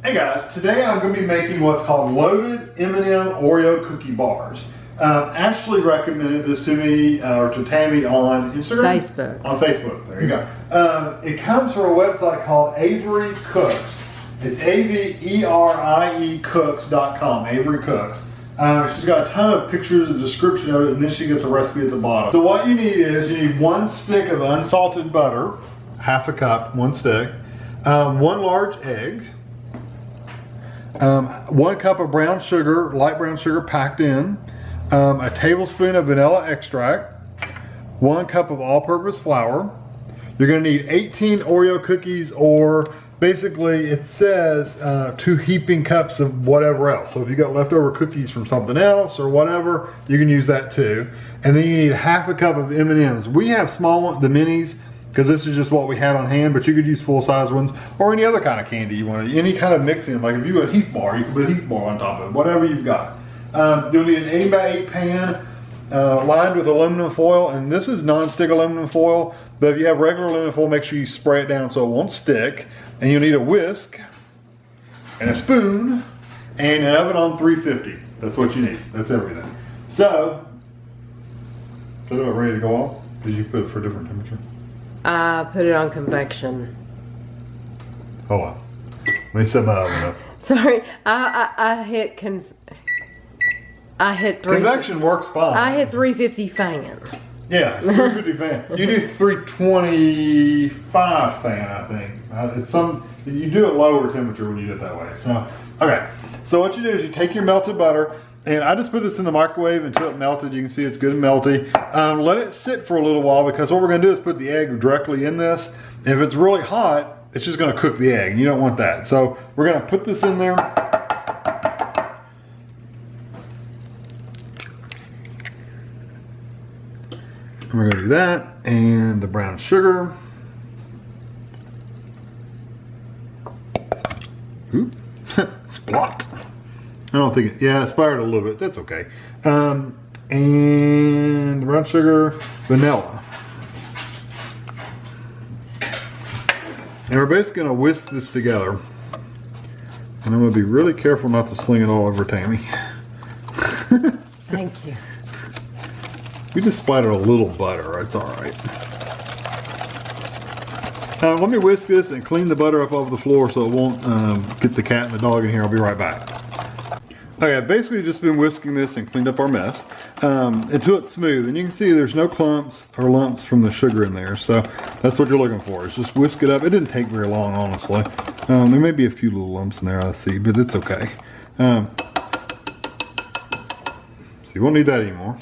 Hey guys, today I'm going to be making what's called loaded M&M Oreo cookie bars. Ashley recommended this to me, or to Tammy on Instagram? Facebook. On Facebook, there you go. It comes from a website called Avery Cooks. It's A-V-E-R-I-E Cooks.com, Avery Cooks. She's got a ton of pictures and description of it, and then she gets a recipe at the bottom. So what you need 1 stick of unsalted butter, half a cup, 1 stick, 1 large egg, 1 cup of brown sugar, light brown sugar packed in, a tablespoon of vanilla extract, 1 cup of all-purpose flour. You're going to need 18 Oreo cookies, or basically it says 2 heaping cups of whatever else. So if you got leftover cookies from something else or whatever, you can use that too. And then you need half a cup of M&Ms. We have small ones, the minis, because this is just what we had on hand, but you could use full-size ones or any other kind of candy you want. Any kind of mix-in, like if you had Heath bar, you can put Heath bar on top of it, whatever you've got. You'll need an 8x8 pan lined with aluminum foil, and this is non-stick aluminum foil, but if you have regular aluminum foil, make sure you spray it down so it won't stick. And you'll need a whisk and a spoon and an oven on 350. That's what you need. That's everything. So, is it about ready to go off? Did you put it for a different temperature? I put it on convection. Hold on. Let me set my oven up. Sorry, I hit Convection works fine. I hit 350 fan. Yeah, 350 fan. You do 325 fan, I think. It's you do it lower temperature when you do it that way. So, okay. So what you do is you take your melted butter, and I just put this in the microwave until it melted. You can see it's good and melty. Let it sit for a little while, because what we're going to do is put the egg directly in this. And if it's really hot, it's just going to cook the egg, and you don't want that. So we're going to put this in there. And we're going to do that, and the brown sugar. Oop, splot. I don't think it, yeah, it spiraled a little bit. That's okay. And the brown sugar, vanilla. And we're basically going to whisk this together. And I'm going to be really careful not to sling it all over Tammy. Thank you. We just splattered a little butter. It's all right. Let me whisk this and clean the butter up off the floor so it won't get the cat and the dog in here. I'll be right back. Okay, I've basically just been whisking this and cleaned up our mess until it's smooth. And you can see there's no clumps or lumps from the sugar in there. So that's what you're looking for, is just whisk it up. It didn't take very long, honestly. There may be a few little lumps in there, I see, but it's okay. So you won't need that anymore.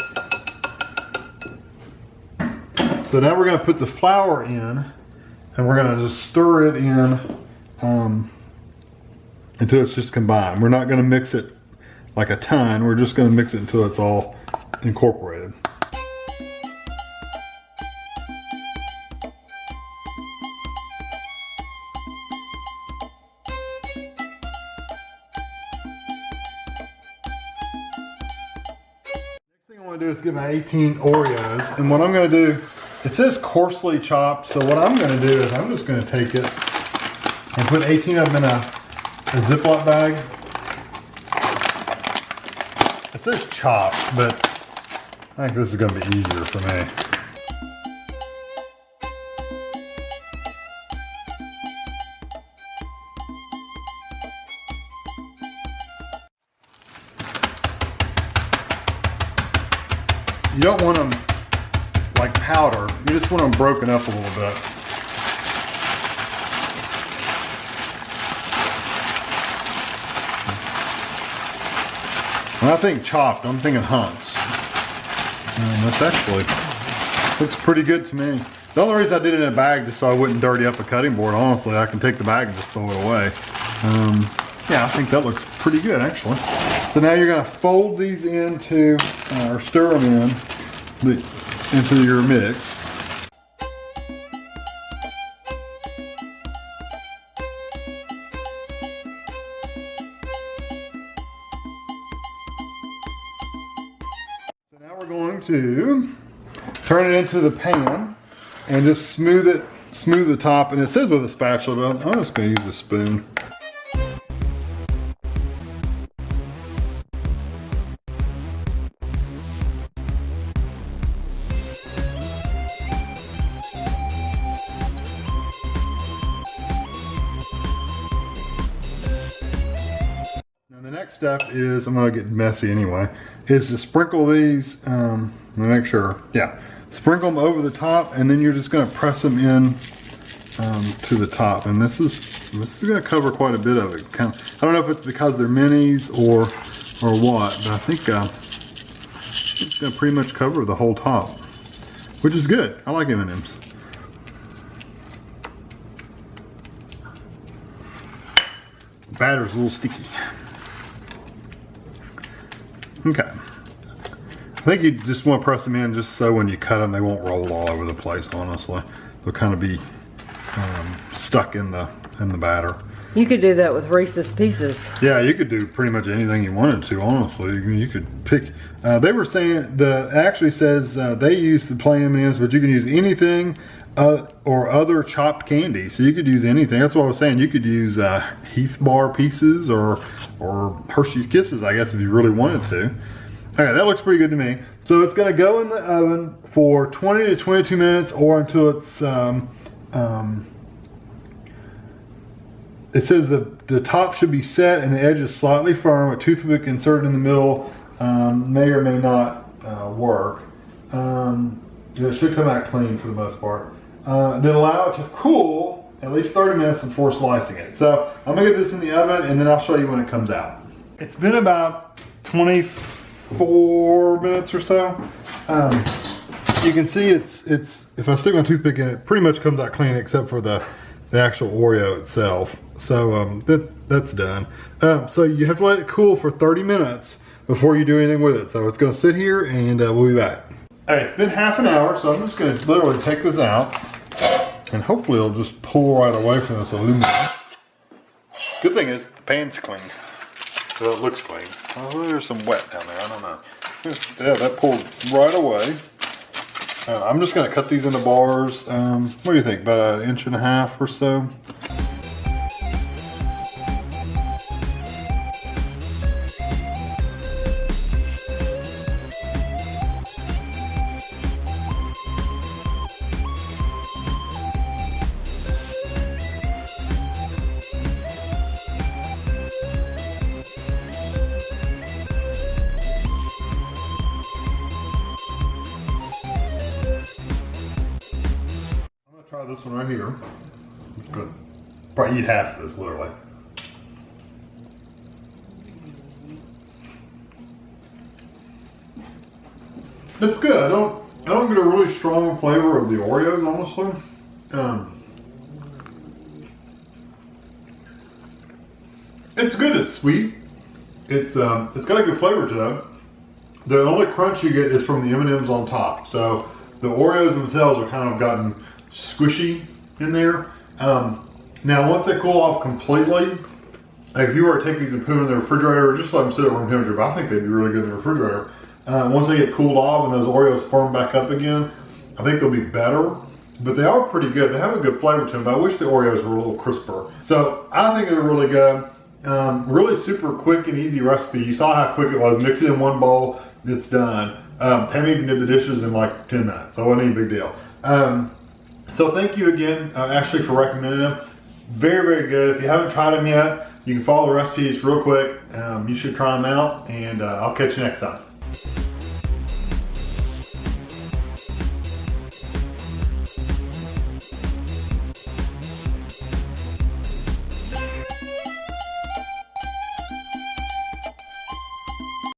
So now we're going to put the flour in, and we're going to just stir it in until it's just combined. We're not going to mix it like a ton. We're just going to mix it until it's all incorporated. Next thing I want to do is get my 18 Oreos, and what I'm going to do, it says coarsely chopped, so what I'm going to do is I'm just going to take it and put 18 of them in a Ziploc bag. It says chopped, but I think this is going to be easier for me. You don't want them like powder, you just want them broken up a little bit. When I think chopped, I'm thinking hunks. That's actually, looks pretty good to me. The only reason I did it in a bag just so I wouldn't dirty up a cutting board, honestly. I can take the bag and just throw it away. Yeah, I think that looks pretty good actually. So now you're going to fold these into, or stir them into your mix. So now we're going to turn it into the pan and just smooth the top. And it says with a spatula, but I'm just going to use a spoon. next step is, I'm gonna get messy anyway, is to sprinkle these, let me make sure, yeah. Sprinkle them over the top, and then you're just gonna press them in to the top. And this is gonna cover quite a bit of it. I don't know if it's because they're minis or what, but I think it's gonna pretty much cover the whole top, which is good. I like M&Ms. Batter's a little sticky. Okay. I think you just want to press them in just so when you cut them, they won't roll all over the place, honestly. They'll kind of be stuck in the batter. You could do that with Reese's Pieces. Yeah, you could do pretty much anything you wanted to, honestly. You could pick, they were saying, it actually says they use the plain M&Ms, but you can use anything or other chopped candy. So you could use anything. That's what I was saying. You could use Heath Bar Pieces or Hershey's Kisses, I guess, if you really wanted to. Okay, that looks pretty good to me. So it's gonna go in the oven for 20 to 22 minutes or until it's, it says the top should be set and the edge is slightly firm. A toothpick inserted in the middle may or may not work. It should come out clean for the most part. Then allow it to cool at least 30 minutes before slicing it. So I'm gonna get this in the oven and then I'll show you when it comes out. It's been about 24 minutes or so. You can see it's if I stick my toothpick in it, pretty much comes out clean except for the actual Oreo itself. So that's done. So you have to let it cool for 30 minutes before you do anything with it. So it's gonna sit here and we'll be back. All right, it's been half an hour, so I'm just gonna literally take this out and hopefully it'll just pull right away from this aluminum. Good thing is the pan's clean. So it looks clean. Oh, there's some wet down there, I don't know. Yeah, that pulled right away. I'm just gonna cut these into bars. What do you think, about 1.5 inches or so? Try this one right here. I'm just gonna probably eat half of this, literally. It's good. I don't get a really strong flavor of the Oreos, honestly. It's good. It's sweet. It's got a good flavor to it. The only crunch you get is from the M&Ms on top. So the Oreos themselves are kind of gotten squishy in there. Now once they cool off completely, like if you were to take these and put them in the refrigerator or just let them sit at room temperature, but I think they'd be really good in the refrigerator. Once they get cooled off and those Oreos firm back up again, I think they'll be better, but they are pretty good. They have a good flavor to them, but I wish the Oreos were a little crisper. So I think they're really good. Really super quick and easy recipe. You saw how quick it was. Mix it in one bowl, it's done. Tammy even did the dishes in like 10 minutes, so it wasn't any big deal. So thank you again, Ashley, for recommending them. Very, very good. If you haven't tried them yet, you can follow the recipes real quick. You should try them out, and I'll catch you next time.